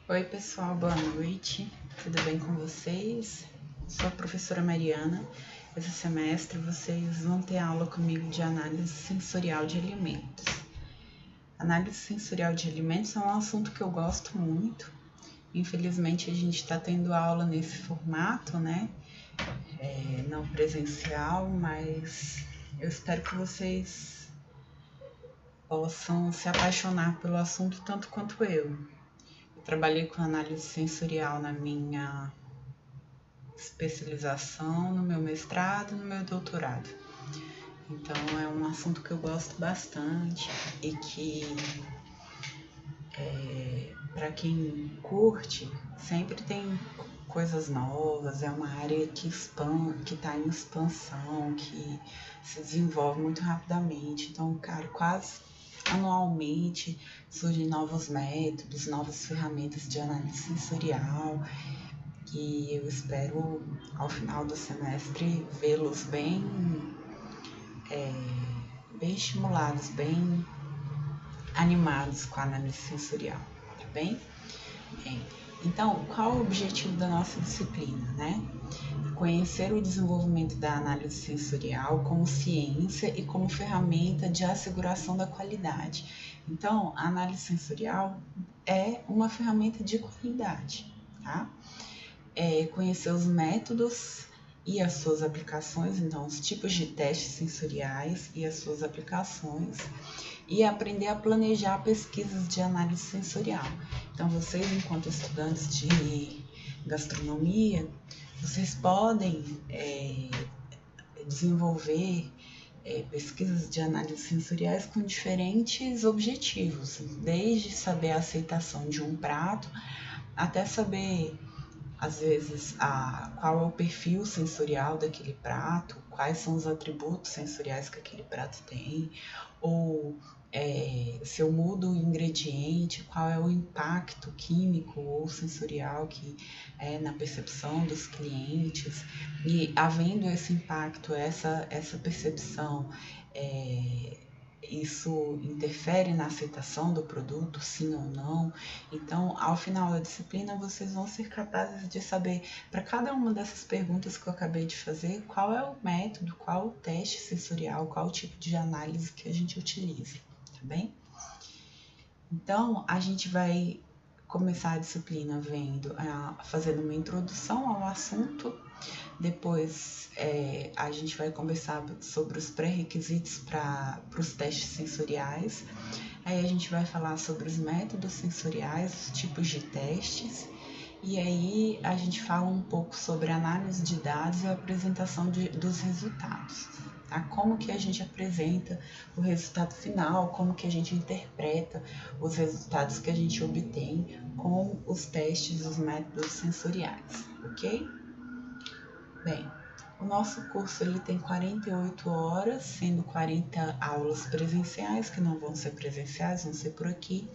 Oi pessoal, boa noite, tudo bem com vocês? Sou a professora Mariana. Esse semestre vocês vão ter aula comigo de análise sensorial de alimentos. Análise sensorial de alimentos é um assunto que eu gosto muito. Infelizmente a gente está tendo aula nesse formato, né? Não presencial, mas eu espero que vocês possam se apaixonar pelo assunto tanto quanto eu. Eu trabalhei com análise sensorial na minha especialização, no meu mestrado, no meu doutorado. Então é um assunto que eu gosto bastante e que para quem curte sempre tem coisas novas, é uma área que está em expansão, que se desenvolve muito rapidamente. Então, cara, quase anualmente surgem novos métodos, novas ferramentas de análise sensorial, e eu espero ao final do semestre vê-los bem estimulados, bem animados com a análise sensorial, tá bem? Então, qual o objetivo da nossa disciplina, né? Conhecer o desenvolvimento da análise sensorial como ciência e como ferramenta de asseguração da qualidade. Então, a análise sensorial é uma ferramenta de qualidade, tá? Conhecer os métodos e as suas aplicações, então os tipos de testes sensoriais e as suas aplicações, e aprender a planejar pesquisas de análise sensorial. Então vocês, enquanto estudantes de gastronomia, vocês podem desenvolver pesquisas de análise sensoriais com diferentes objetivos, desde saber a aceitação de um prato até saber às vezes qual é o perfil sensorial daquele prato, quais são os atributos sensoriais que aquele prato tem, ou se eu mudo o ingrediente, qual é o impacto químico ou sensorial que é na percepção dos clientes. E havendo esse impacto, essa percepção, isso interfere na aceitação do produto, sim ou não? Então, ao final da disciplina, vocês vão ser capazes de saber, para cada uma dessas perguntas que eu acabei de fazer, qual é o método, qual o teste sensorial, qual o tipo de análise que a gente utiliza, tá bem? Então, a gente vai começar a disciplina fazendo uma introdução ao assunto. Depois a gente vai conversar sobre os pré-requisitos para os testes sensoriais. Aí a gente vai falar sobre os métodos sensoriais, os tipos de testes. E aí a gente fala um pouco sobre a análise de dados e a apresentação dos resultados. Tá? Como que a gente apresenta o resultado final, como que a gente interpreta os resultados que a gente obtém com os testes, os métodos sensoriais, ok? Bem, o nosso curso ele tem 48 horas, sendo 40 aulas presenciais, que não vão ser presenciais, vão ser por aqui,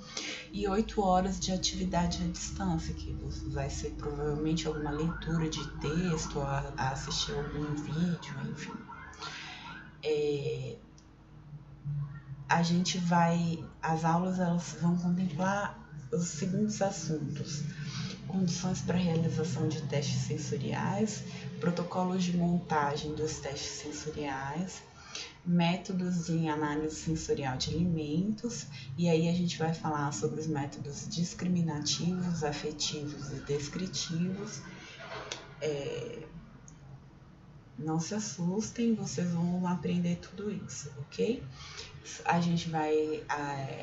e 8 horas de atividade à distância, que vai ser provavelmente alguma leitura de texto, a assistir algum vídeo, enfim. As aulas elas vão contemplar os seguintes assuntos: condições para a realização de testes sensoriais, protocolos de montagem dos testes sensoriais, métodos de análise sensorial de alimentos, e aí a gente vai falar sobre os métodos discriminativos, afetivos e descritivos. Não se assustem, vocês vão aprender tudo isso, ok? A gente vai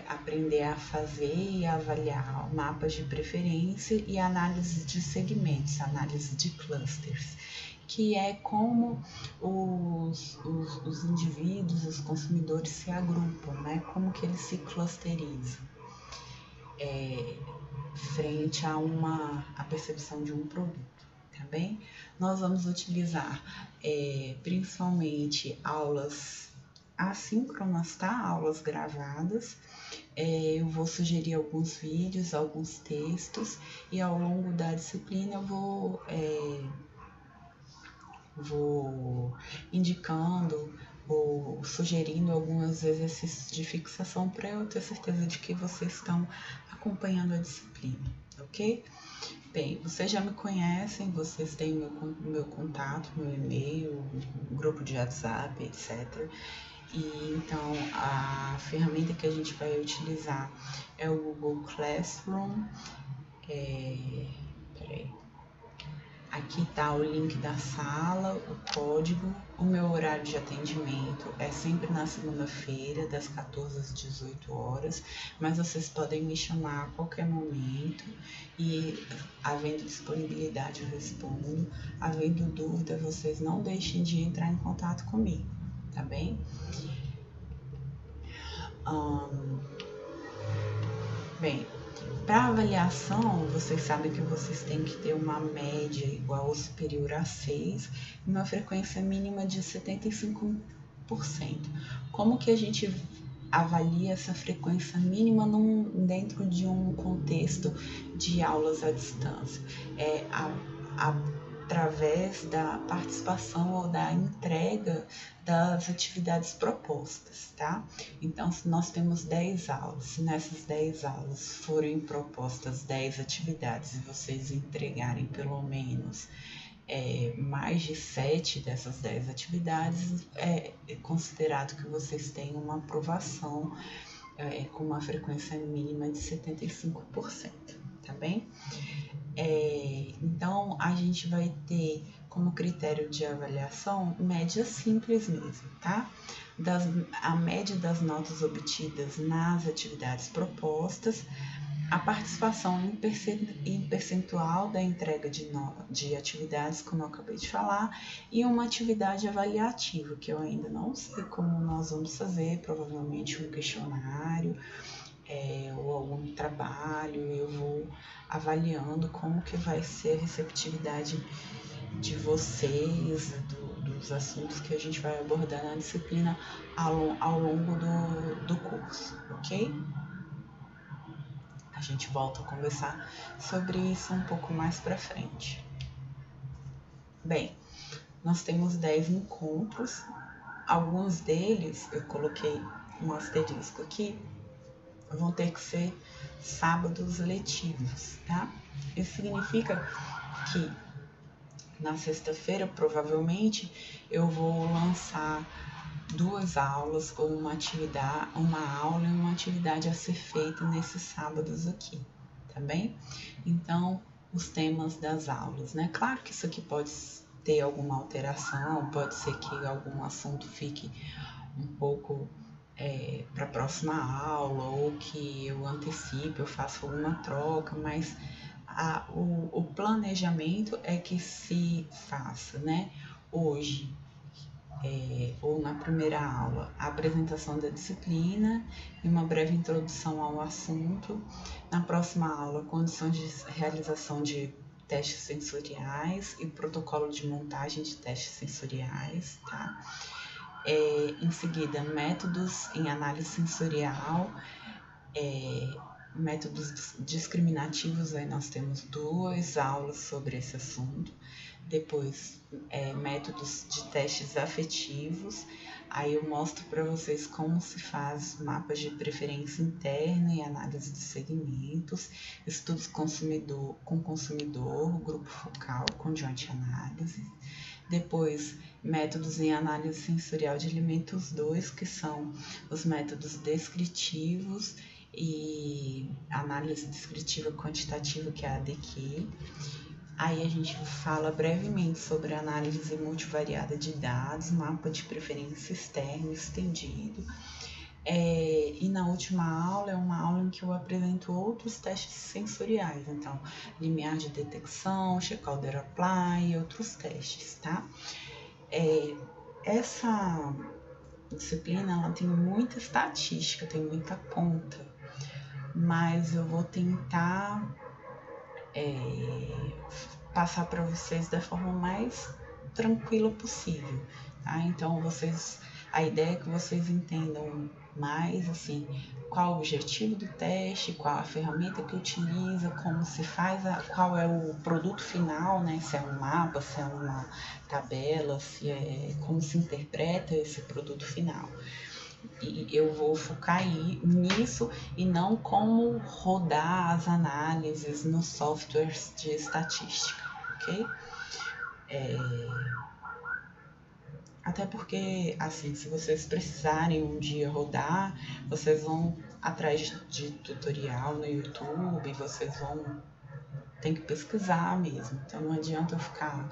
aprender a fazer e avaliar mapas de preferência e análise de segmentos, análise de clusters, que é como os indivíduos, os consumidores se agrupam, né? Como que eles se clusterizam frente a percepção de um produto. Tá bem? Nós vamos utilizar principalmente aulas assíncronas, tá? Aulas gravadas. Eu vou sugerir alguns vídeos, alguns textos, e ao longo da disciplina eu vou indicando ou sugerindo alguns exercícios de fixação para eu ter certeza de que vocês estão acompanhando a disciplina, ok? Bem, vocês já me conhecem, vocês têm meu contato, meu e-mail, grupo de WhatsApp, etc. E então a ferramenta que a gente vai utilizar é o Google Classroom. Aqui está o link da sala, o código. O meu horário de atendimento é sempre na segunda-feira, das 14 às 18 horas, mas vocês podem me chamar a qualquer momento e, havendo disponibilidade, eu respondo. Havendo dúvida, vocês não deixem de entrar em contato comigo, tá bem? Bem, para avaliação, vocês sabem que vocês têm que ter uma média igual ou superior a 6 e uma frequência mínima de 75%. Como que a gente avalia essa frequência mínima dentro de um contexto de aulas à distância? Através da participação ou da entrega das atividades propostas, tá? Então, se nós temos 10 aulas, se nessas 10 aulas forem propostas 10 atividades e vocês entregarem pelo menos mais de 7 dessas 10 atividades, é considerado que vocês têm uma aprovação com uma frequência mínima de 75%, tá bem? Então, a gente vai ter como critério de avaliação média simples mesmo, tá? A média das notas obtidas nas atividades propostas, a participação em percentual da entrega de atividades, como eu acabei de falar, e uma atividade avaliativa, que eu ainda não sei como nós vamos fazer, provavelmente um questionário, ou algum trabalho. Eu vou avaliando como que vai ser a receptividade de vocês, dos assuntos que a gente vai abordar na disciplina ao longo do curso, ok? A gente volta a conversar sobre isso um pouco mais para frente. Bem, nós temos 10 encontros, alguns deles eu coloquei um asterisco aqui, vão ter que ser sábados letivos, tá? Isso significa que na sexta-feira, provavelmente, eu vou lançar 2 aulas ou uma aula e uma atividade a ser feita nesses sábados aqui, tá bem? Então, os temas das aulas, né? Claro que isso aqui pode ter alguma alteração, pode ser que algum assunto fique um pouco para a próxima aula, ou que eu antecipe, eu faço alguma troca, mas o planejamento é que se faça, né? Hoje, ou na primeira aula, a apresentação da disciplina e uma breve introdução ao assunto. Na próxima aula, condições de realização de testes sensoriais e protocolo de montagem de testes sensoriais, tá? Em seguida, métodos em análise sensorial, métodos discriminativos, aí nós temos 2 aulas sobre esse assunto. Depois, métodos de testes afetivos, aí eu mostro para vocês como se faz mapas de preferência interna e análise de segmentos, estudos com consumidor, grupo focal, conjoint análise. Depois, métodos em análise sensorial de elementos 2, que são os métodos descritivos e análise descritiva quantitativa, que é a ADQ. Aí a gente fala brevemente sobre análise multivariada de dados, mapa de preferência externo estendido. E na última aula é uma aula em que eu apresento outros testes sensoriais, então limiar de detecção, Shareholder Apply e outros testes, tá? Essa disciplina ela tem muita estatística, tem muita conta, mas eu vou tentar passar para vocês da forma mais tranquila possível, tá? Então a ideia é que vocês entendam mais assim qual o objetivo do teste, qual a ferramenta que utiliza, como se faz, qual é o produto final, né? Se é um mapa, se é uma tabela, como se interpreta esse produto final. E eu vou focar nisso e não como rodar as análises nos softwares de estatística, ok? Até porque, assim, se vocês precisarem um dia rodar, vocês vão atrás de tutorial no YouTube, vocês vão ter que pesquisar mesmo. Então não adianta eu ficar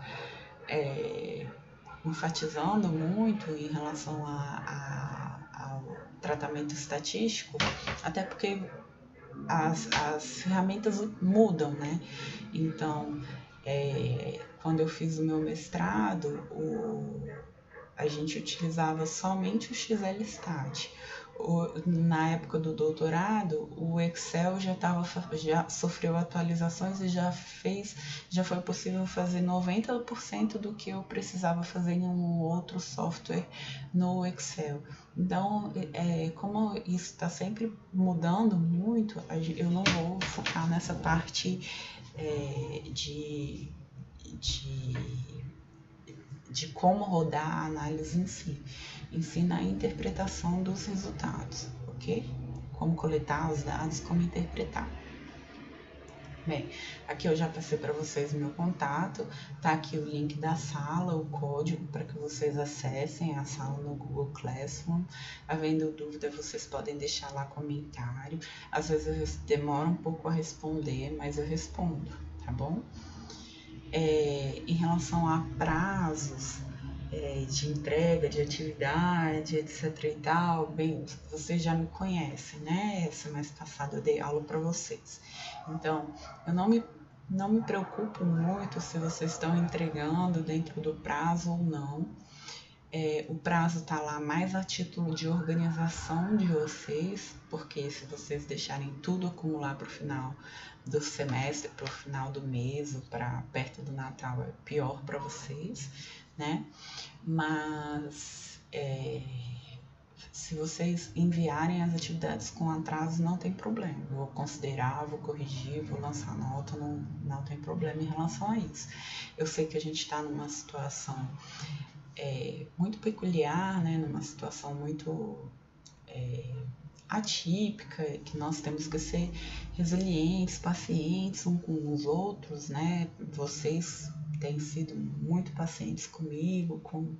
enfatizando muito em relação ao tratamento estatístico, até porque as ferramentas mudam, né? Então, quando eu fiz o meu mestrado, a gente utilizava somente o XLStat. Na época do doutorado, o Excel já sofreu atualizações e já foi possível fazer 90% do que eu precisava fazer em um outro software no Excel. Então, como isso está sempre mudando muito, eu não vou focar nessa parte de como rodar a análise em si na interpretação dos resultados, ok? Como coletar os dados, como interpretar. Bem, aqui eu já passei para vocês o meu contato, tá aqui o link da sala, o código para que vocês acessem a sala no Google Classroom. Havendo dúvida, vocês podem deixar lá comentário. Às vezes eu demoro um pouco a responder, mas eu respondo, tá bom? Em relação a prazos de entrega, de atividade, etc e tal, bem, vocês já me conhecem, né? Semestre passado eu dei aula para vocês. Então, eu não me preocupo muito se vocês estão entregando dentro do prazo ou não. O prazo está lá mais a título de organização de vocês, porque se vocês deixarem tudo acumular para o final do semestre, para o final do mês ou para perto do Natal, é pior para vocês, né? Mas se vocês enviarem as atividades com atraso, não tem problema. Vou considerar, vou corrigir, vou lançar nota, não tem problema em relação a isso. Eu sei que a gente está numa situação muito peculiar, né? Numa situação muito atípica, que nós temos que ser resilientes, pacientes uns com os outros, né? Vocês têm sido muito pacientes comigo, com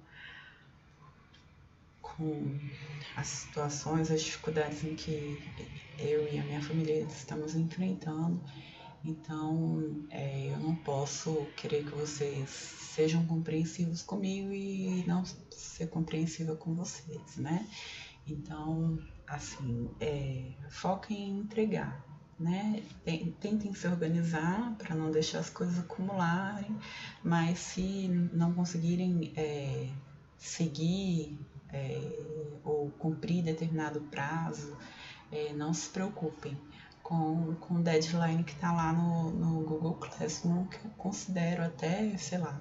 as situações, as dificuldades em que eu e a minha família estamos enfrentando. Então, eu não posso querer que vocês sejam compreensivos comigo e não ser compreensiva com vocês, né? Então, assim, foquem em entregar, né? Tentem se organizar para não deixar as coisas acumularem, mas se não conseguirem seguir ou cumprir determinado prazo, não se preocupem com o deadline que está lá no Google Classroom, que eu considero até, sei lá,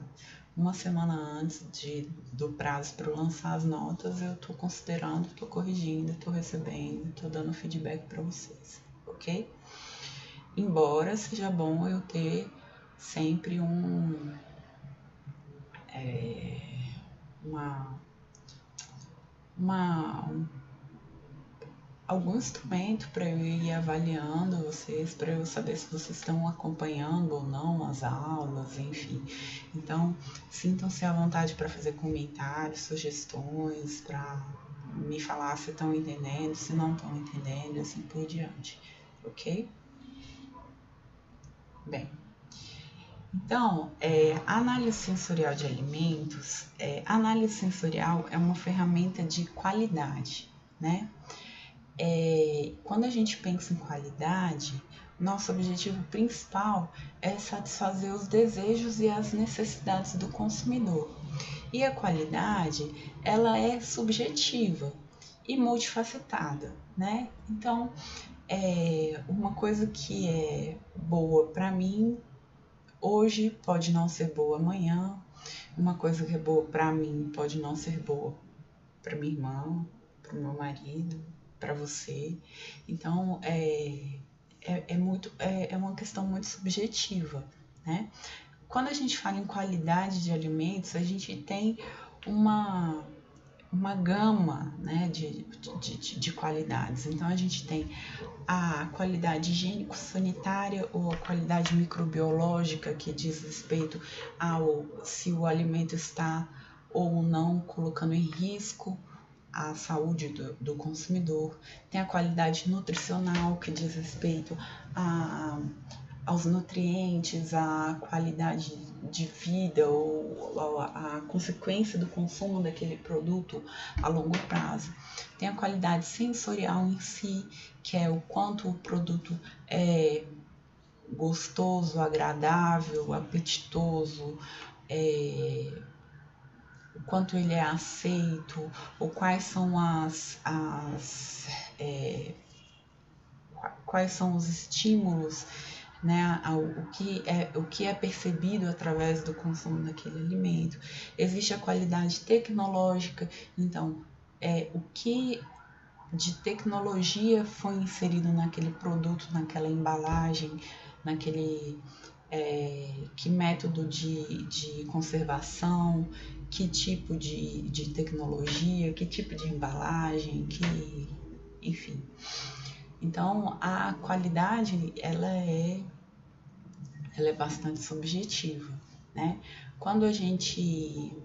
uma semana antes do prazo para lançar as notas, eu estou considerando, estou corrigindo, estou recebendo, estou dando feedback para vocês, ok? Embora seja bom eu ter sempre algum instrumento para eu ir avaliando vocês, para eu saber se vocês estão acompanhando ou não as aulas, enfim. Então, sintam-se à vontade para fazer comentários, sugestões, para me falar se estão entendendo, se não estão entendendo, e assim por diante, ok? Bem, então, análise sensorial de alimentos, análise sensorial é uma ferramenta de qualidade, né? Quando a gente pensa em qualidade, nosso objetivo principal é satisfazer os desejos e as necessidades do consumidor. E a qualidade, ela é subjetiva e multifacetada, né? Então, uma coisa que é boa para mim, hoje pode não ser boa amanhã. Uma coisa que é boa para mim pode não ser boa para minha irmã, para o meu marido, para você. Então, é uma questão muito subjetiva, né? Quando a gente fala em qualidade de alimentos, a gente tem uma uma gama, né, de qualidades. Então, a gente tem a qualidade higiênico-sanitária ou a qualidade microbiológica, que diz respeito ao se o alimento está ou não colocando em risco a saúde do consumidor. Tem a qualidade nutricional, que diz respeito aos nutrientes, à qualidade de vida ou a consequência do consumo daquele produto a longo prazo. Tem a qualidade sensorial em si, que é o quanto o produto é gostoso, agradável, apetitoso, o quanto ele é aceito, ou quais são quais são os estímulos, né, o que é percebido através do consumo daquele alimento. Existe a qualidade tecnológica, então, o que de tecnologia foi inserido naquele produto, naquela embalagem, que método de conservação, que tipo de tecnologia, que tipo de embalagem, enfim. Então, a qualidade, ela é bastante subjetiva, né? Quando a gente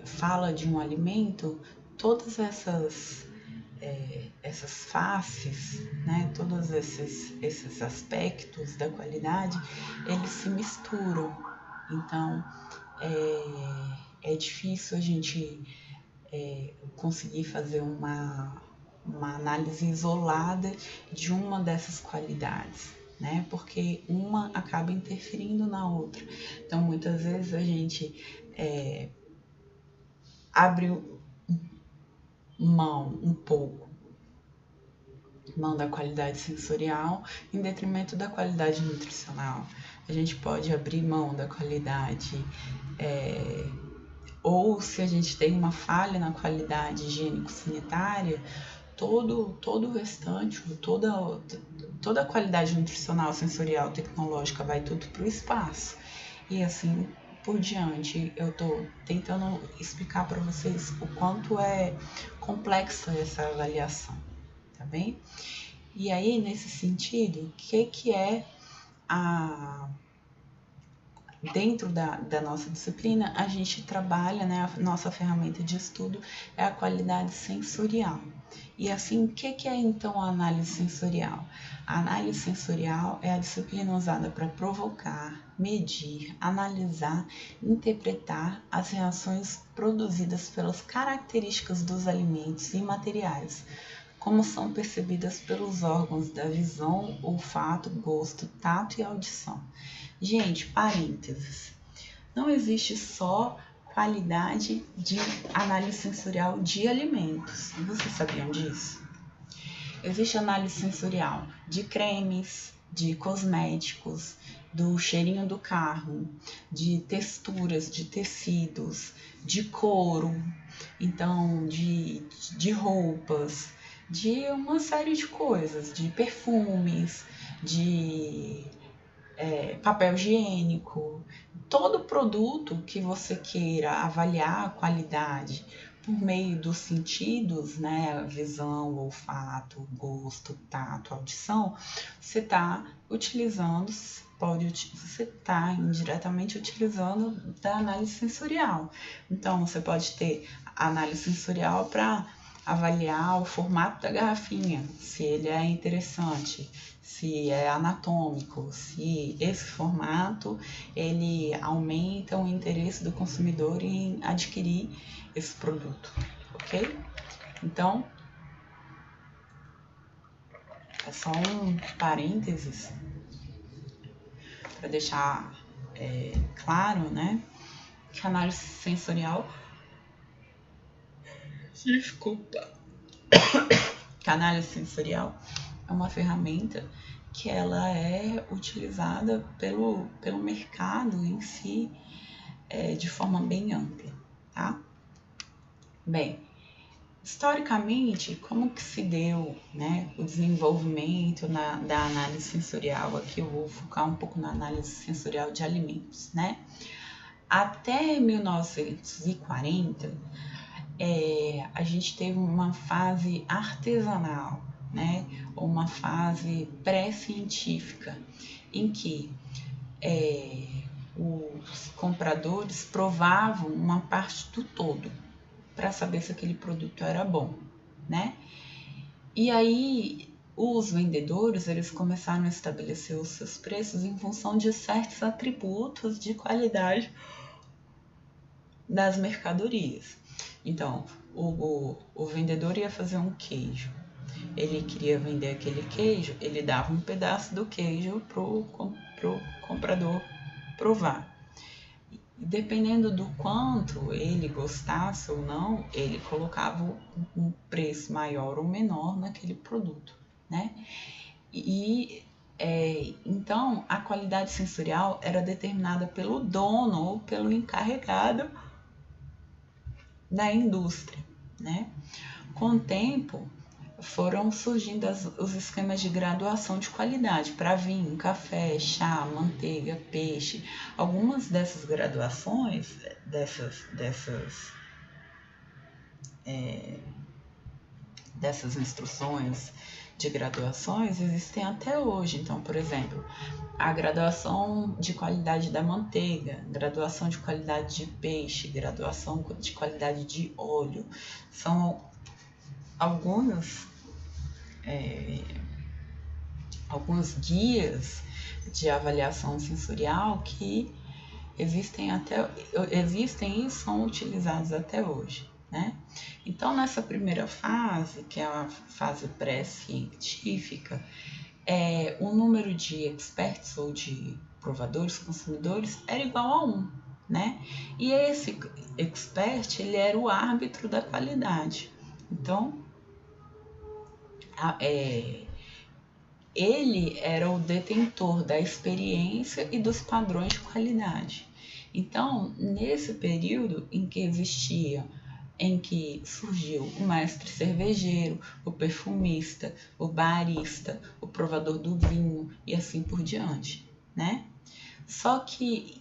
fala de um alimento, todas essas faces, né? Todos esses aspectos da qualidade, eles se misturam. Então, é difícil a gente conseguir fazer uma análise isolada de uma dessas qualidades, né? Porque uma acaba interferindo na outra. Então, muitas vezes a gente abre mão da qualidade sensorial em detrimento da qualidade nutricional. A gente pode abrir mão da qualidade ou se a gente tem uma falha na qualidade higiênico-sanitária, todo o restante, toda a qualidade nutricional, sensorial, tecnológica vai tudo para o espaço. E assim por diante, eu estou tentando explicar para vocês o quanto é complexa essa avaliação, tá bem? E aí, nesse sentido, o que é dentro da nossa disciplina, a gente trabalha, né, a nossa ferramenta de estudo é a qualidade sensorial. E assim, o que é então a análise sensorial? A análise sensorial é a disciplina usada para provocar, medir, analisar, interpretar as reações produzidas pelas características dos alimentos e materiais, como são percebidas pelos órgãos da visão, olfato, gosto, tato e audição. Gente, parênteses. Não existe só qualidade de análise sensorial de alimentos. Vocês sabiam disso? Existe análise sensorial de cremes, de cosméticos, do cheirinho do carro, de texturas, de tecidos, de couro, então de roupas, de uma série de coisas, de perfumes, de papel higiênico, todo produto que você queira avaliar a qualidade por meio dos sentidos, né, visão, olfato, gosto, tato, audição, você está utilizando, você está indiretamente utilizando da análise sensorial. Então, você pode ter análise sensorial para avaliar o formato da garrafinha, se ele é interessante, se é anatômico, se esse formato ele aumenta o interesse do consumidor em adquirir esse produto, ok? Então, é só um parênteses para deixar claro, né, que a análise sensorial, que a análise sensorial é uma ferramenta que ela é utilizada pelo mercado em si de forma bem ampla, tá? Bem, historicamente, como que se deu, né, o desenvolvimento da análise sensorial? Aqui eu vou focar um pouco na análise sensorial de alimentos, né? Até 1940, a gente teve uma fase artesanal, né? Ou uma fase pré-científica, em que os compradores provavam uma parte do todo para saber se aquele produto era bom, né? E aí os vendedores eles começaram a estabelecer os seus preços em função de certos atributos de qualidade das mercadorias. Então, o vendedor ia fazer um queijo. Ele queria vender aquele queijo, ele dava um pedaço do queijo pro comprador provar. Dependendo do quanto ele gostasse ou não, ele colocava um preço maior ou menor naquele produto, né? Então, a qualidade sensorial era determinada pelo dono ou pelo encarregado da indústria, né? Com o tempo, foram surgindo os esquemas de graduação de qualidade para vinho, café, chá, manteiga, peixe. Algumas dessas graduações, dessas instruções de graduações existem até hoje. Então, por exemplo, a graduação de qualidade da manteiga, graduação de qualidade de peixe, graduação de qualidade de óleo, são alguns guias de avaliação sensorial que existem e são utilizados até hoje, né? Então, nessa primeira fase, que é a fase pré-científica, o número de experts ou de provadores, consumidores, era igual a 1, né? E esse expert, ele era o árbitro da qualidade. Então, ele era o detentor da experiência e dos padrões de qualidade. Então, nesse período em que surgiu o mestre cervejeiro, o perfumista, o barista, o provador do vinho e assim por diante, né? Só que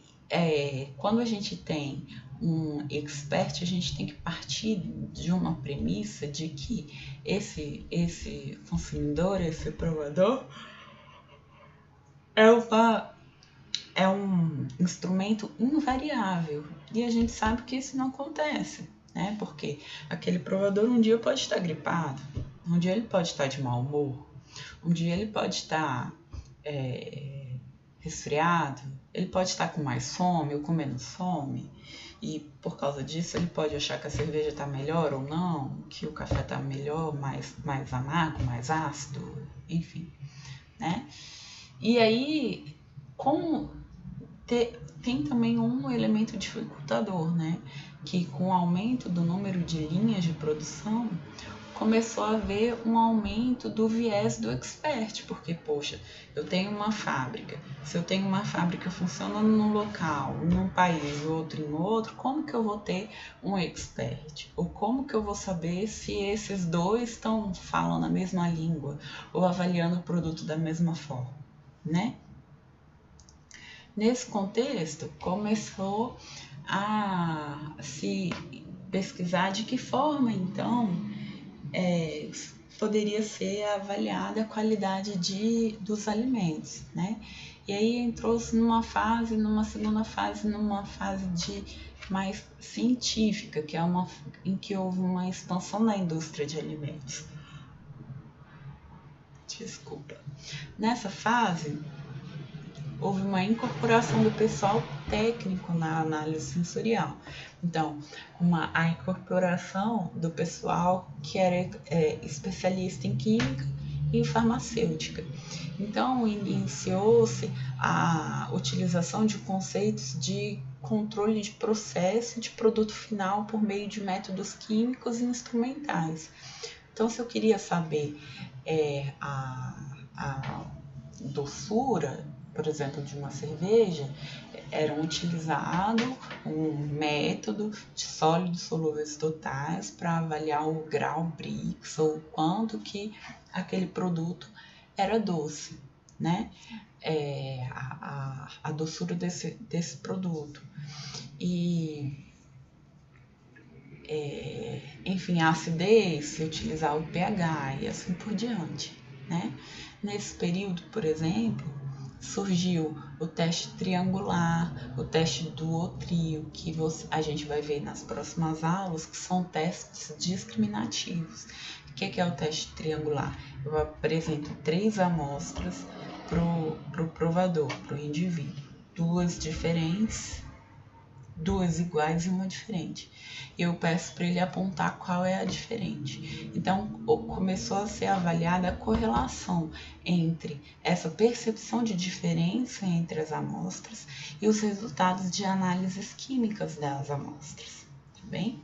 quando a gente tem um expert, a gente tem que partir de uma premissa de que esse consumidor, esse provador, é um instrumento invariável. E a gente sabe que isso não acontece, né? Porque aquele provador um dia pode estar gripado, um dia ele pode estar de mau humor, um dia ele pode estar resfriado, ele pode estar com mais fome ou com menos fome, e por causa disso ele pode achar que a cerveja está melhor ou não, que o café está melhor, mais amargo, mais ácido, enfim, né? E aí, tem também um elemento dificultador, né? Que com o aumento do número de linhas de produção, começou a haver um aumento do viés do expert, porque, poxa, eu tenho uma fábrica. Se eu tenho uma fábrica funcionando num local, num país, outro em outro, como que eu vou ter um expert? Ou como que eu vou saber se esses dois estão falando a mesma língua ou avaliando o produto da mesma forma, né? Nesse contexto, começou a se pesquisar de que forma, então, poderia ser avaliada a qualidade dos alimentos, né? E aí entrou-se numa segunda fase, numa fase mais científica, que é em que houve uma expansão da indústria de alimentos. Desculpa. Nessa fase, houve uma incorporação do pessoal técnico na análise sensorial. Então, a incorporação do pessoal que era especialista em química e farmacêutica. Então, iniciou-se a utilização de conceitos de controle de processo de produto final por meio de métodos químicos e instrumentais. Então, se eu queria saber a doçura, por exemplo, de uma cerveja, era utilizado um método de sólidos solúveis totais para avaliar o grau Brix ou quanto que aquele produto era doce, né? A doçura desse produto. E enfim, a acidez, se utilizar o pH e assim por diante, né? Nesse período, por exemplo, surgiu o teste triangular, o teste duotrio, que a gente vai ver nas próximas aulas, que são testes discriminativos. O que é o teste triangular? Eu apresento 3 amostras para o provador, para o indivíduo, 2 diferentes, 2 iguais e uma diferente. Eu peço para ele apontar qual é a diferente. Então, começou a ser avaliada a correlação entre essa percepção de diferença entre as amostras e os resultados de análises químicas das amostras, tá bem?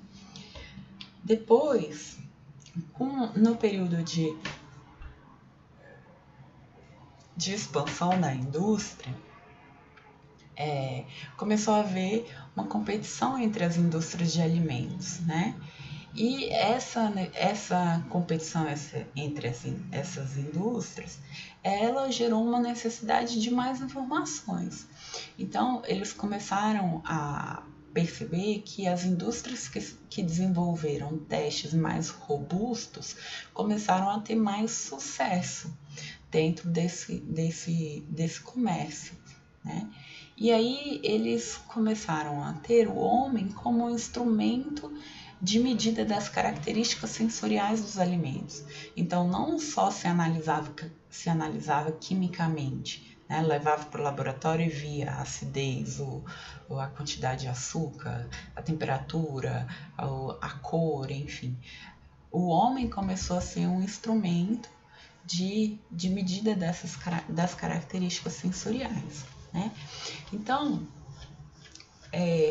Depois, no período de expansão da indústria, começou a haver uma competição entre as indústrias de alimentos, né? E essa competição entre essas indústrias, ela gerou uma necessidade de mais informações. Então, eles começaram a perceber que as indústrias que desenvolveram testes mais robustos começaram a ter mais sucesso dentro desse comércio, né? E aí eles começaram a ter o homem como um instrumento de medida das características sensoriais dos alimentos. Então, não só se analisava quimicamente, né? Levava para o laboratório e via a acidez, a quantidade de açúcar, a temperatura, a cor, enfim. O homem começou a ser um instrumento de medida das características sensoriais, né? Então,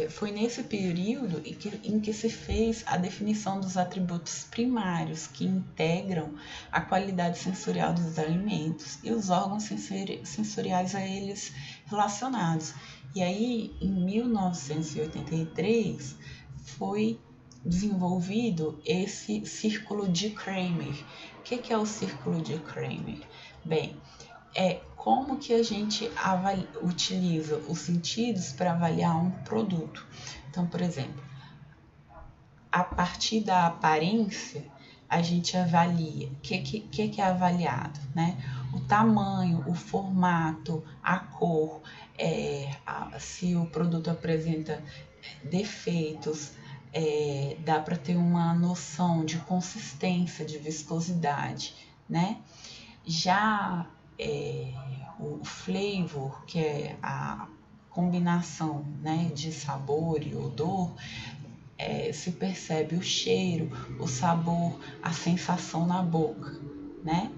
foi nesse período em que se fez a definição dos atributos primários que integram a qualidade sensorial dos alimentos e os órgãos sensoriais a eles relacionados. E aí, em 1983, foi desenvolvido esse círculo de Kramer. O que é o círculo de Kramer? Bem, como que a gente utiliza os sentidos para avaliar um produto. Então, por exemplo, a partir da aparência, a gente avalia. O que é avaliado, né? O tamanho, o formato, a cor, se o produto apresenta defeitos, dá para ter uma noção de consistência, de viscosidade, né? Já o flavor, que é a combinação, né, de sabor e odor, se percebe o cheiro, o sabor, a sensação na boca, né?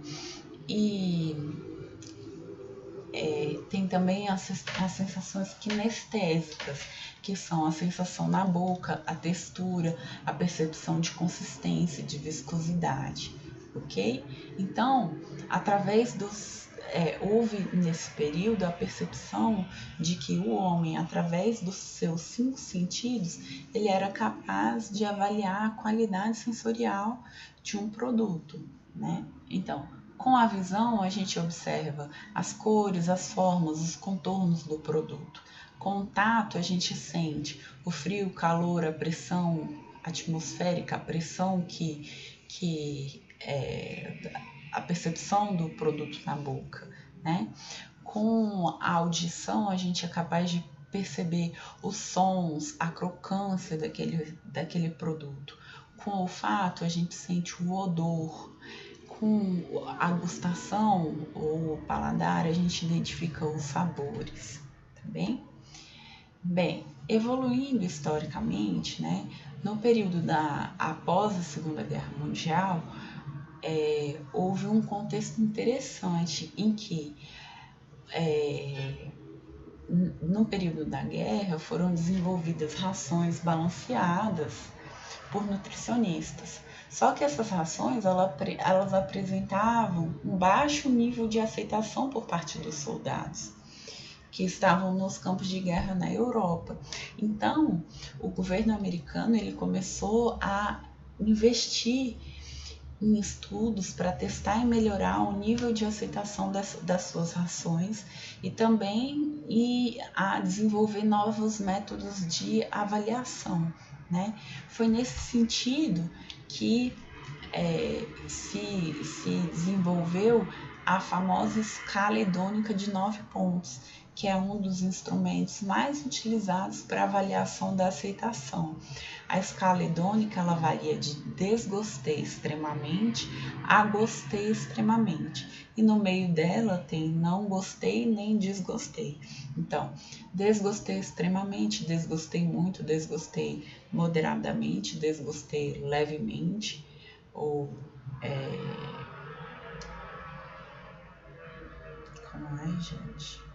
E tem também as sensações kinestésicas, que são a sensação na boca, a textura, a percepção de consistência, de viscosidade, ok? Então, através houve nesse período a percepção de que o homem, através dos seus 5 sentidos, ele era capaz de avaliar a qualidade sensorial de um produto, né? Então, com a visão, a gente observa as cores, as formas, os contornos do produto. Com o tato, a gente sente o frio, o calor, a pressão atmosférica, a pressão a percepção do produto na boca, né? Com a audição, a gente é capaz de perceber os sons, a crocância daquele produto. Com o olfato, a gente sente o odor. Com a gustação ou o paladar, a gente identifica os sabores, tá bem? Bem, evoluindo historicamente, né, no período após a Segunda Guerra Mundial, houve um contexto interessante em que, no período da guerra, foram desenvolvidas rações balanceadas por nutricionistas. Só que essas rações elas apresentavam um baixo nível de aceitação por parte dos soldados que estavam nos campos de guerra na Europa. Então, o governo americano ele começou a investir em estudos para testar e melhorar o nível de aceitação das suas rações e também a desenvolver novos métodos de avaliação, né? Foi nesse sentido que se desenvolveu a famosa escala hedônica de 9 pontos, que é um dos instrumentos mais utilizados para avaliação da aceitação. A escala hedônica ela varia de desgostei extremamente a gostei extremamente, e no meio dela tem não gostei nem desgostei. Então, desgostei extremamente, desgostei muito, desgostei moderadamente, desgostei levemente, ou como é, gente?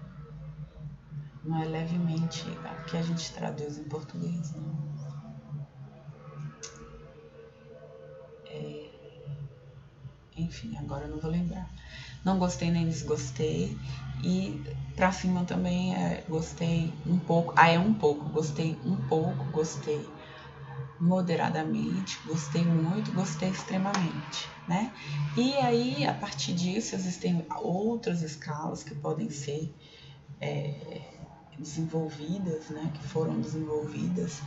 Não é levemente que a gente traduz em português, não. Enfim, agora eu não vou lembrar. Não gostei nem desgostei. E pra cima também gostei um pouco. É um pouco. Gostei um pouco, gostei moderadamente, gostei muito, gostei extremamente, né? E aí, a partir disso, existem outras escalas que podem ser desenvolvidas, né? Que foram desenvolvidas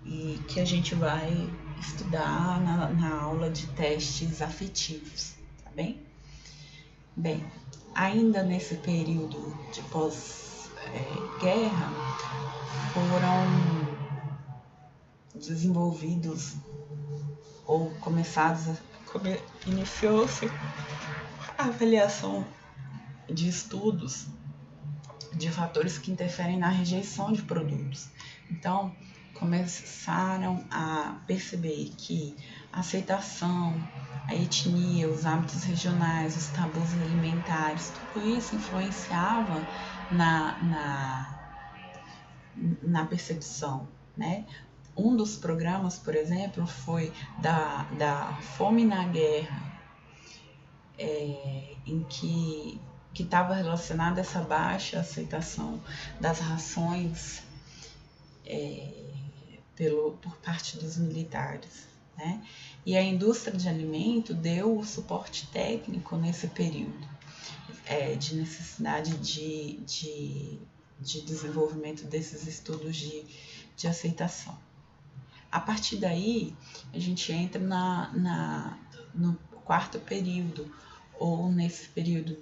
e que a gente vai estudar na aula de testes afetivos, tá bem? Bem, ainda nesse período de pós-guerra, foram desenvolvidos ou iniciou-se a avaliação de estudos de fatores que interferem na rejeição de produtos. Então, começaram a perceber que a aceitação, a etnia, os hábitos regionais, os tabus alimentares, tudo isso influenciava na percepção, né? Um dos programas, por exemplo, foi da fome na guerra, em que estava relacionada a essa baixa aceitação das rações por parte dos militares, né? E a indústria de alimento deu o suporte técnico nesse período de necessidade de desenvolvimento desses estudos de aceitação. A partir daí, a gente entra no quarto período, ou nesse período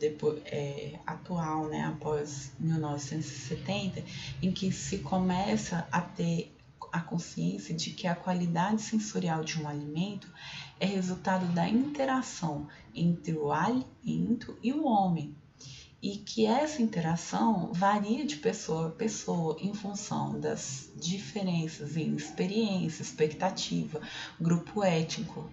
atual, né, após 1970, em que se começa a ter a consciência de que a qualidade sensorial de um alimento é resultado da interação entre o alimento e o homem, e que essa interação varia de pessoa a pessoa em função das diferenças em experiência, expectativa, grupo étnico,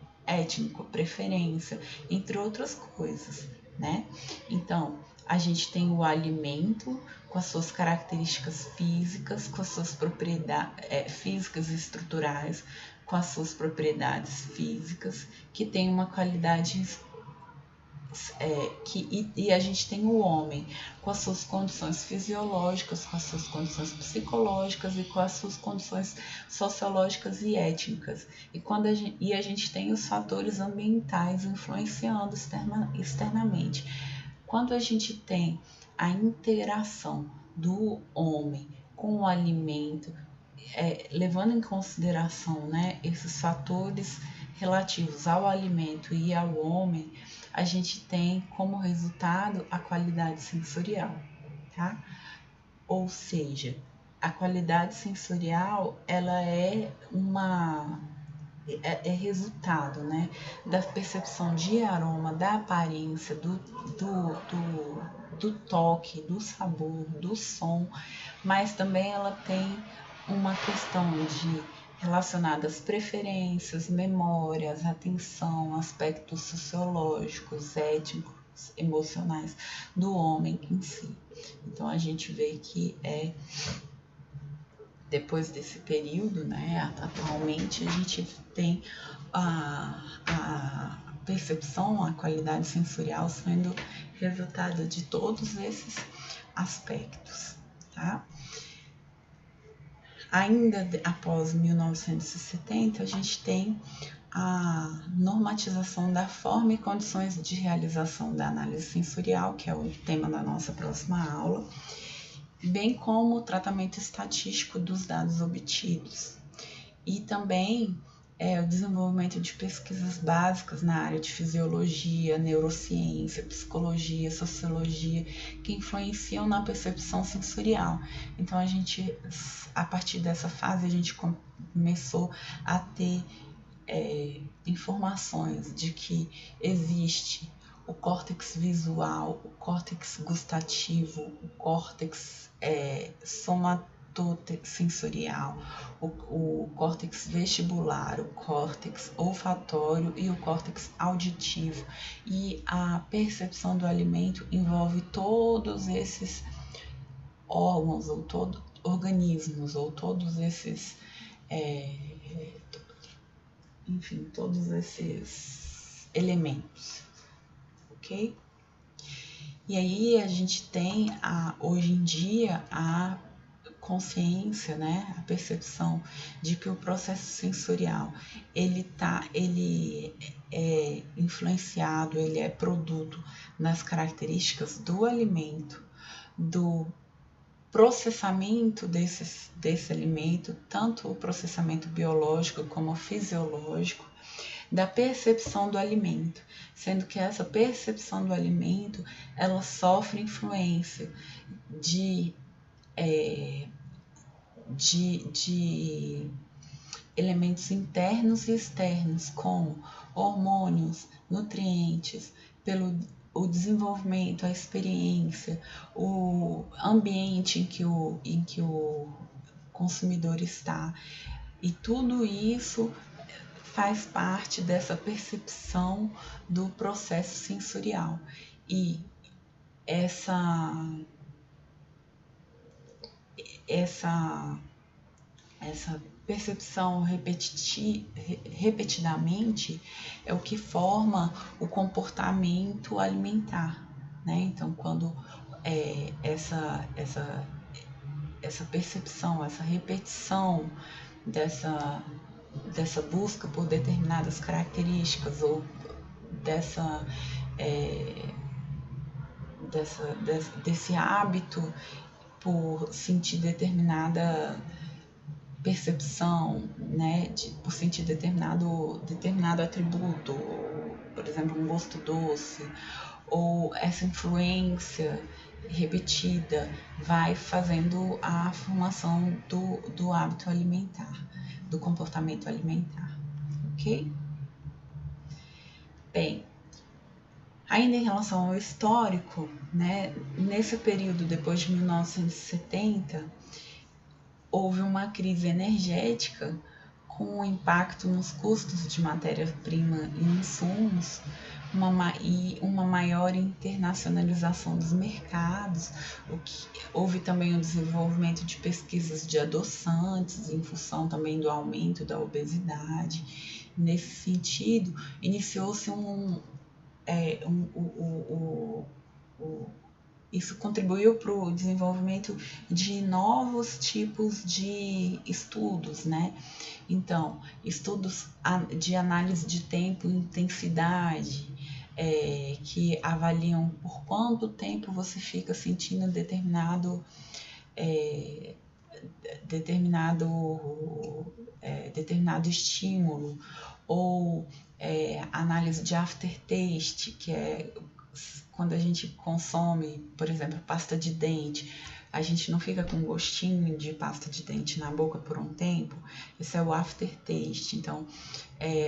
preferência, entre outras coisas, né? Então, a gente tem o alimento com as suas características físicas, com as suas propriedades físicas e estruturais, com as suas propriedades físicas, que tem uma qualidade e a gente tem o homem com as suas condições fisiológicas, com as suas condições psicológicas e com as suas condições sociológicas e étnicas. E a gente tem os fatores ambientais influenciando externamente. Quando a gente tem a interação do homem com o alimento, levando em consideração, né, esses fatores relativos ao alimento e ao homem, a gente tem como resultado a qualidade sensorial, tá? Ou seja, a qualidade sensorial ela é resultado, né, da percepção de aroma, da aparência, do toque, do sabor, do som, mas também ela tem uma questão relacionada às preferências, memórias, atenção, aspectos sociológicos, étnicos, emocionais do homem em si. Então a gente vê que depois desse período, né, atualmente a gente tem a percepção, a qualidade sensorial sendo resultado de todos esses aspectos, tá? Ainda após 1970, a gente tem a normatização da forma e condições de realização da análise sensorial, que é o tema da nossa próxima aula, bem como o tratamento estatístico dos dados obtidos. e também o desenvolvimento de pesquisas básicas na área de fisiologia, neurociência, psicologia, sociologia, que influenciam na percepção sensorial. Então, a partir dessa fase, a gente começou a ter informações de que existe o córtex visual, o córtex gustativo, o córtex somatosensorial, o córtex vestibular, o córtex olfatório e o córtex auditivo. E a percepção do alimento envolve todos esses órgãos, ou organismos, ou todos esses enfim, todos esses elementos, ok? E aí a gente tem, hoje em dia, a consciência, né, a percepção de que o processo sensorial, ele é influenciado, ele é produto das características do alimento, do processamento desse alimento, tanto o processamento biológico como fisiológico, da percepção do alimento, sendo que essa percepção do alimento, ela sofre influência de elementos internos e externos, como hormônios, nutrientes, pelo o desenvolvimento, a experiência, o ambiente em que o consumidor está. E tudo isso faz parte dessa percepção do processo sensorial. E essa percepção repetidamente é o que forma o comportamento alimentar, né? Então, quando essa percepção, essa repetição dessa busca por determinadas características ou desse hábito por sentir determinada percepção, né, por sentir determinado atributo, por exemplo, um gosto doce, ou essa influência repetida vai fazendo a formação do hábito alimentar, do comportamento alimentar, ok? Bem, ainda em relação ao histórico, né, nesse período depois de 1970, houve uma crise energética com um impacto nos custos de matéria-prima e insumos, e uma maior internacionalização dos mercados. Houve também o desenvolvimento de pesquisas de adoçantes, em função também do aumento da obesidade. Nesse sentido, iniciou-se isso contribuiu para o desenvolvimento de novos tipos de estudos, né? Então, estudos de análise de tempo e intensidade, que avaliam por quanto tempo você fica sentindo determinado estímulo, ou análise de aftertaste, que é quando a gente consome, por exemplo, pasta de dente, a gente não fica com gostinho de pasta de dente na boca por um tempo. Esse é o aftertaste. Então,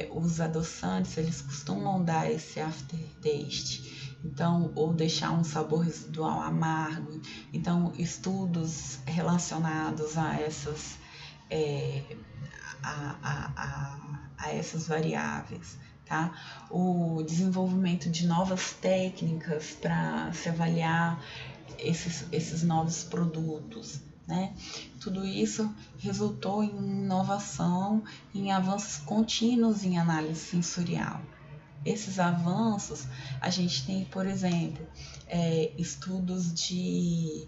os adoçantes, eles costumam dar esse aftertaste. Então, ou deixar um sabor residual amargo. Então, estudos relacionados a essas essas variáveis, tá? O desenvolvimento de novas técnicas para se avaliar esses novos produtos, né? Tudo isso resultou em inovação, em avanços contínuos em análise sensorial. Esses avanços, a gente tem, por exemplo, estudos de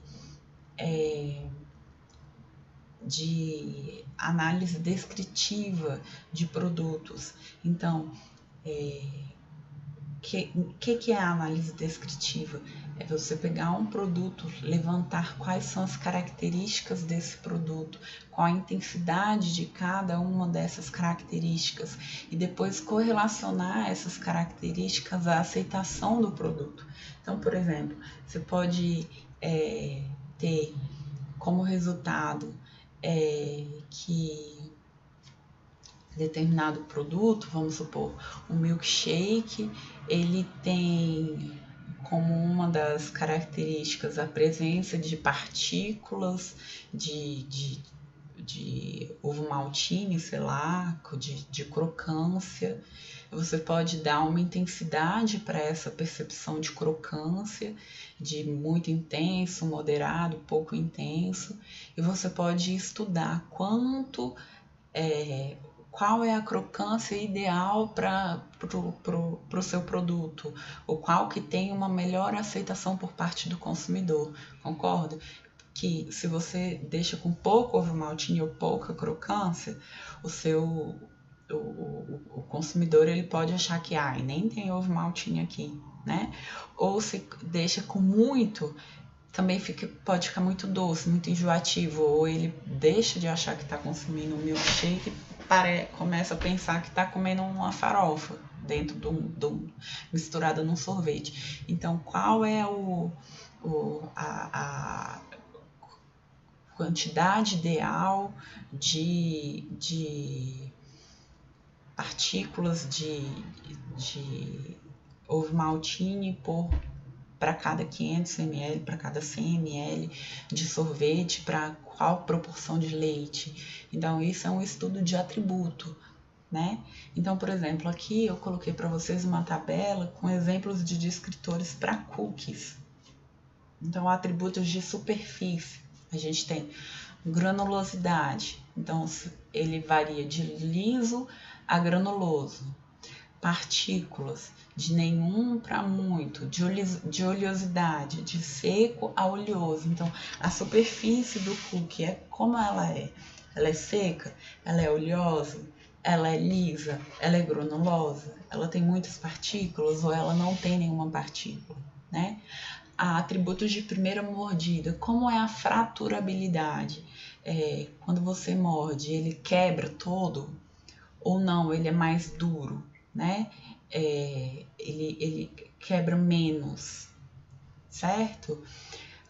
análise descritiva de produtos. Então, que é a análise descritiva? É você pegar um produto, levantar quais são as características desse produto, qual a intensidade de cada uma dessas características e depois correlacionar essas características à aceitação do produto. Então, por exemplo, você pode ter como resultado que determinado produto, vamos supor, um milkshake, ele tem como uma das características a presença de partículas de ovo maltine, sei lá, de crocância. Você pode dar uma intensidade para essa percepção de crocância, de muito intenso, moderado, pouco intenso, e você pode estudar qual é a crocância ideal para o seu produto, ou qual que tem uma melhor aceitação por parte do consumidor, concorda? Que se você deixa com pouco ovo maltine ou pouca crocância, o consumidor ele pode achar que nem tem ovo maltine aqui, né? Ou se deixa com muito, também pode ficar muito doce, muito enjoativo, ou ele deixa de achar que está consumindo um milkshake e começa a pensar que está comendo uma farofa dentro misturada num sorvete. Então, qual é a quantidade ideal de partículas de ovo maltine para cada 500 ml, para cada 100 ml de sorvete, para qual proporção de leite. Então, isso é um estudo de atributo, né? Então, por exemplo, aqui eu coloquei para vocês uma tabela com exemplos de descritores para cookies. Então, atributos de superfície. A gente tem granulosidade. Então, ele varia de liso a granuloso. Partículas, de nenhum para muito, de oleosidade, de seco a oleoso. Então, a superfície do cookie como ela é. Ela é seca, ela é oleosa, ela é lisa, ela é granulosa, ela tem muitas partículas ou ela não tem nenhuma partícula, né? Há atributos de primeira mordida, como é a fraturabilidade. Quando você morde, ele quebra todo ou não, ele é mais duro, né? Ele quebra menos, certo?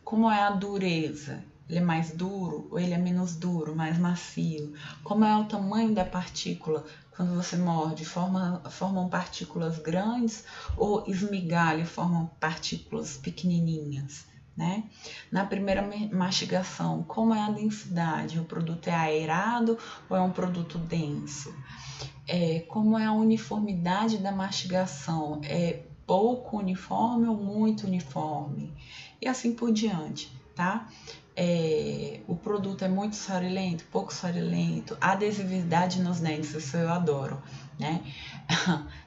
Como é a dureza? Ele é mais duro ou ele é menos duro, mais macio? Como é o tamanho da partícula? Quando você morde, formam partículas grandes ou esmigalha e formam partículas pequenininhas, né? Na primeira mastigação, como é a densidade? O produto é aerado ou é um produto denso? Como é a uniformidade da mastigação? É pouco uniforme ou muito uniforme? E assim por diante, tá? O produto é muito suarilento, pouco suarilento, adesividade nos dentes, isso eu adoro, né?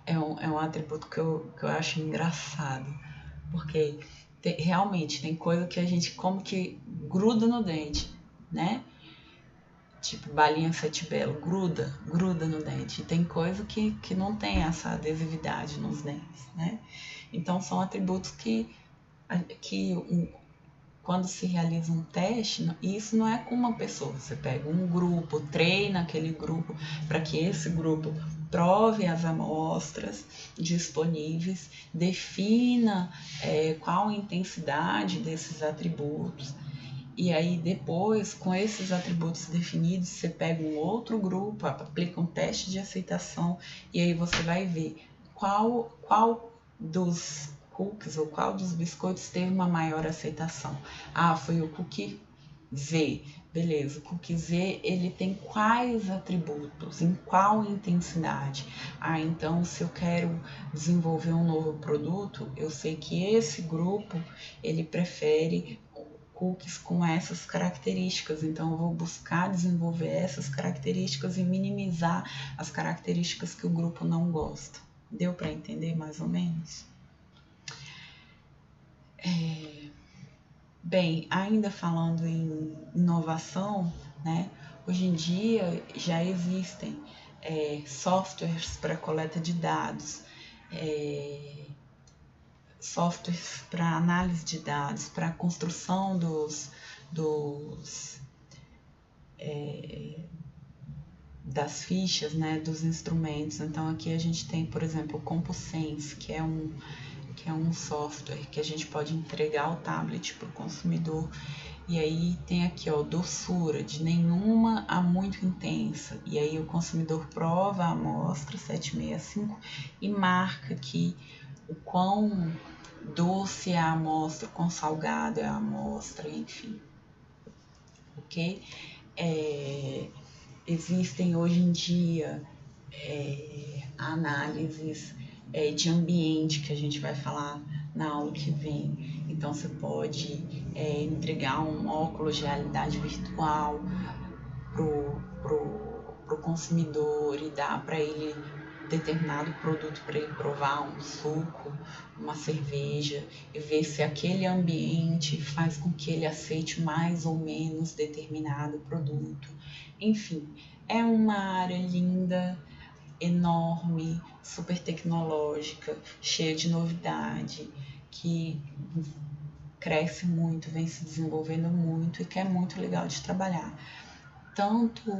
É um atributo que eu acho engraçado, porque realmente tem coisa que a gente come que gruda no dente, né? Tipo balinha sete belo, gruda no dente. E tem coisa que não tem essa adesividade nos dentes, né? Então são atributos que quando se realiza um teste, isso não é com uma pessoa. Você pega um grupo, treina aquele grupo para que esse grupo prove as amostras disponíveis, defina qual a intensidade desses atributos. E aí depois, com esses atributos definidos, você pega um outro grupo, aplica um teste de aceitação e aí você vai ver qual dos cookies ou qual dos biscoitos teve uma maior aceitação. Foi o cookie Z. Beleza, o cookie Z, ele tem quais atributos, em qual intensidade? Então se eu quero desenvolver um novo produto, eu sei que esse grupo, ele prefere cookies com essas características, então eu vou buscar desenvolver essas características e minimizar as características que o grupo não gosta. Deu para entender mais ou menos? Bem, ainda falando em inovação, né? Hoje em dia já existem softwares para coleta de dados, softwares para análise de dados, para construção das fichas, né, dos instrumentos. Então aqui a gente tem, por exemplo, o CompuSense, que é um software que a gente pode entregar o tablet para o consumidor. E aí tem aqui, ó, doçura, de nenhuma a muito intensa. E aí o consumidor prova a amostra 765 e marca aqui o quão doce é a amostra, quão salgado é a amostra, enfim. Ok? Existem hoje em dia análises de ambiente, que a gente vai falar na aula que vem. Então você pode entregar um óculos de realidade virtual pro consumidor e dar para ele determinado produto para ele provar, um suco, uma cerveja, e ver se aquele ambiente faz com que ele aceite mais ou menos determinado produto. Enfim, é uma área linda, enorme, super tecnológica, cheia de novidade, que cresce muito, vem se desenvolvendo muito e que é muito legal de trabalhar. Tanto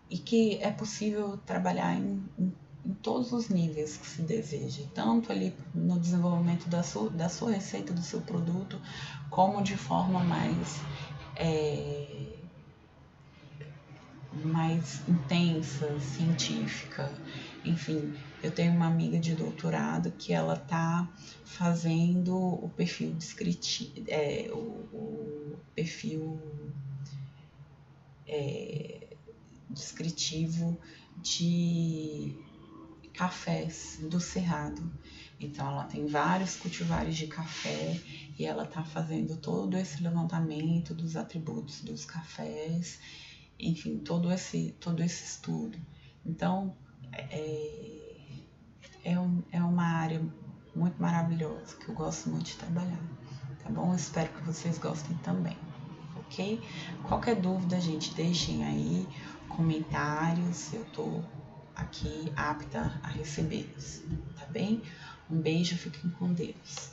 e que é possível trabalhar em todos os níveis que se deseja, tanto ali no desenvolvimento da sua receita, do seu produto, como de forma mais intensa, científica. Enfim, eu tenho uma amiga de doutorado que ela está fazendo o perfil descritivo, o perfil descritivo de cafés do Cerrado. Então ela tem vários cultivares de café e ela está fazendo todo esse levantamento dos atributos dos cafés, enfim, todo esse estudo. Então é uma área muito maravilhosa que eu gosto muito de trabalhar, tá bom? Eu espero que vocês gostem também, ok? Qualquer dúvida, gente, deixem aí comentários, eu tô aqui apta a recebê-los, tá bem? Um beijo, fiquem com Deus.